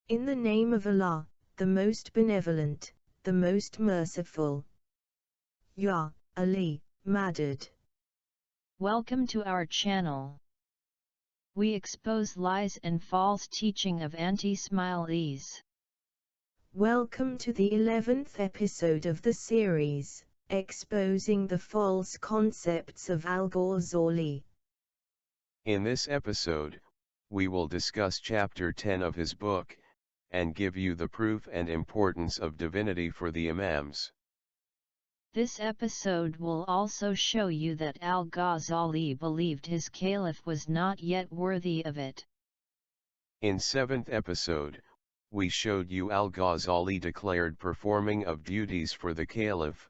In the name of Allah, the most benevolent, the most merciful. Ya, Ali, Madad. Welcome to our channel. We expose lies and false teaching of anti-Ismailis. Welcome to the 11th episode of the series, exposing the false concepts of Al-Ghazali. In this episode, we will discuss chapter 10 of his book, and give you the proof and importance of divinity for the Imams. This episode will also show you that Al-Ghazali believed his caliph was not yet worthy of it. In 7th episode, we showed you Al-Ghazali declared performing of duties for the caliph,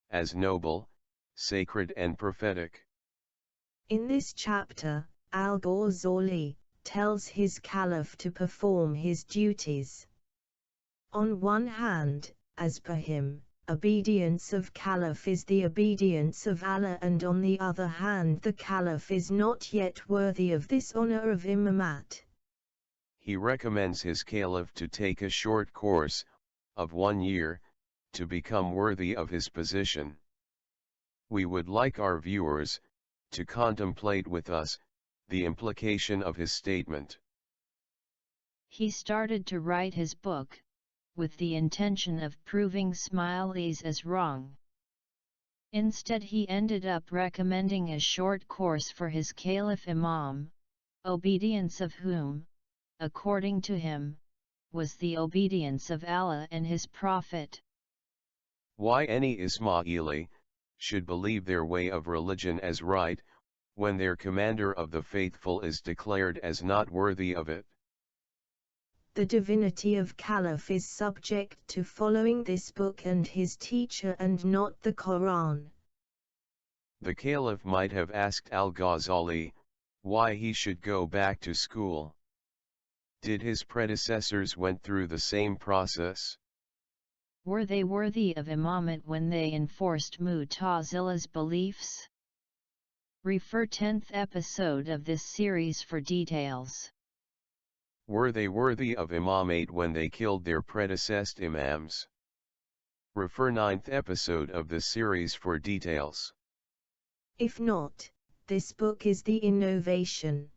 as noble, sacred and prophetic. In this chapter, Al-Ghazali tells his caliph to perform his duties. On one hand, as per him, obedience of caliph is the obedience of Allah, and on the other hand the caliph is not yet worthy of this honor of imamat. He recommends his caliph to take a short course, of 1 year, to become worthy of his position. We would like our viewers to contemplate with us the implication of his statement. He started to write his book with the intention of proving Ismailis as wrong. Instead, he ended up recommending a short course for his caliph Imam, obedience of whom, according to him, was the obedience of Allah and his Prophet. Why any Ismaili should believe their way of religion as right, when their commander of the faithful is declared as not worthy of it? The divinity of caliph is subject to following this book and his teacher and not the Quran. The caliph might have asked Al-Ghazali why he should go back to school. Did his predecessors went through the same process? Were they worthy of imamate when they enforced Mu'tazila's beliefs? Refer 10th episode of this series for details. Were they worthy of imamate when they killed their predecessed imams? Refer 9th episode of this series for details. If not, this book is the innovation.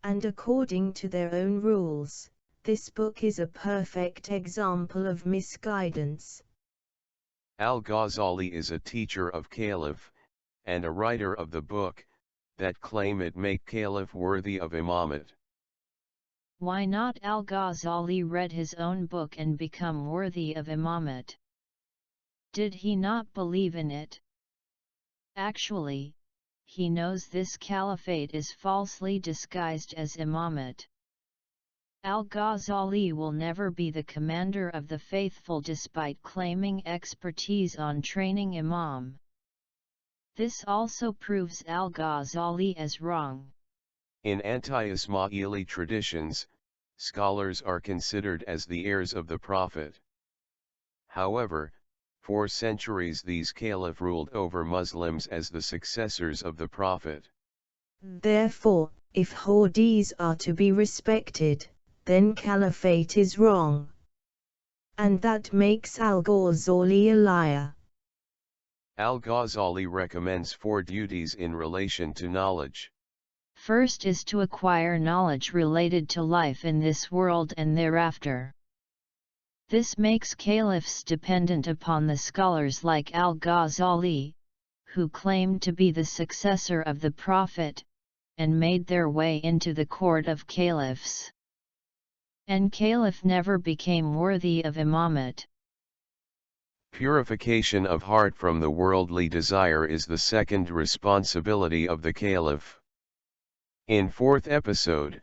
And according to their own rules, this book is a perfect example of misguidance. Al-Ghazali is a teacher of caliph, and a writer of the book, that claim it make caliph worthy of imamate. Why not Al-Ghazali read his own book and become worthy of imamate? Did he not believe in it? Actually, he knows this caliphate is falsely disguised as imamate. Al-Ghazali will never be the commander of the faithful despite claiming expertise on training imam. This also proves Al-Ghazali as wrong. In anti-Ismaili traditions, scholars are considered as the heirs of the Prophet. However, for centuries these caliph ruled over Muslims as the successors of the Prophet. Therefore, if Hadiths are to be respected, then caliphate is wrong. And that makes Al-Ghazali a liar. Al-Ghazali recommends 4 duties in relation to knowledge. First is to acquire knowledge related to life in this world and thereafter. This makes caliphs dependent upon the scholars like Al-Ghazali, who claimed to be the successor of the Prophet, and made their way into the court of caliphs. And caliph never became worthy of imamate. Purification of heart from the worldly desire is the second responsibility of the caliph. In 4th episode,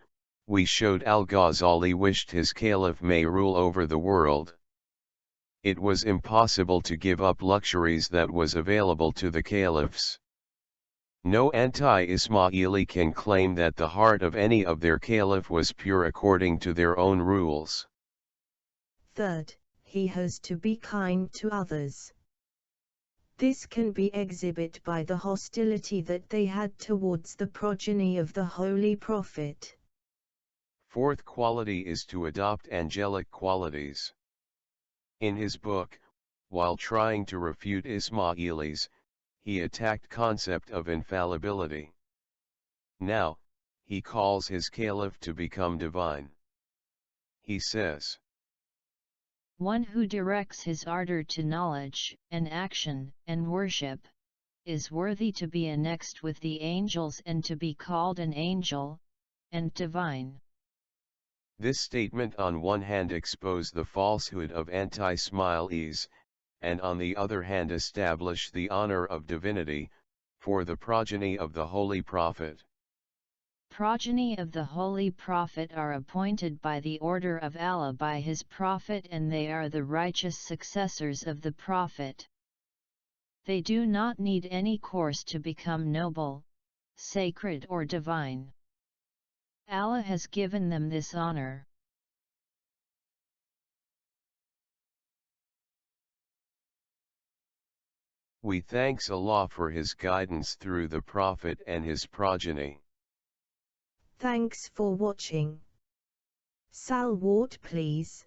we showed Al-Ghazali wished his caliph may rule over the world. It was impossible to give up luxuries that was available to the caliphs. No anti-Ismaili can claim that the heart of any of their caliph was pure according to their own rules. Third, he has to be kind to others. This can be exhibited by the hostility that they had towards the progeny of the Holy Prophet. Fourth quality is to adopt angelic qualities. In his book, while trying to refute Ismailis, he attacked concept of infallibility. Now, he calls his caliph to become divine. He says, one who directs his ardor to knowledge, and action, and worship, is worthy to be annexed with the angels and to be called an angel, and divine. This statement on one hand exposed the falsehood of anti-Ismailis, and on the other hand established the honor of divinity, for the progeny of the Holy Prophet. Progeny of the Holy Prophet are appointed by the order of Allah by his Prophet, and they are the righteous successors of the Prophet. They do not need any course to become noble, sacred or divine. Allah has given them this honor. We thanks Allah for his guidance through the Prophet and his progeny. Thanks for watching. Salwat please.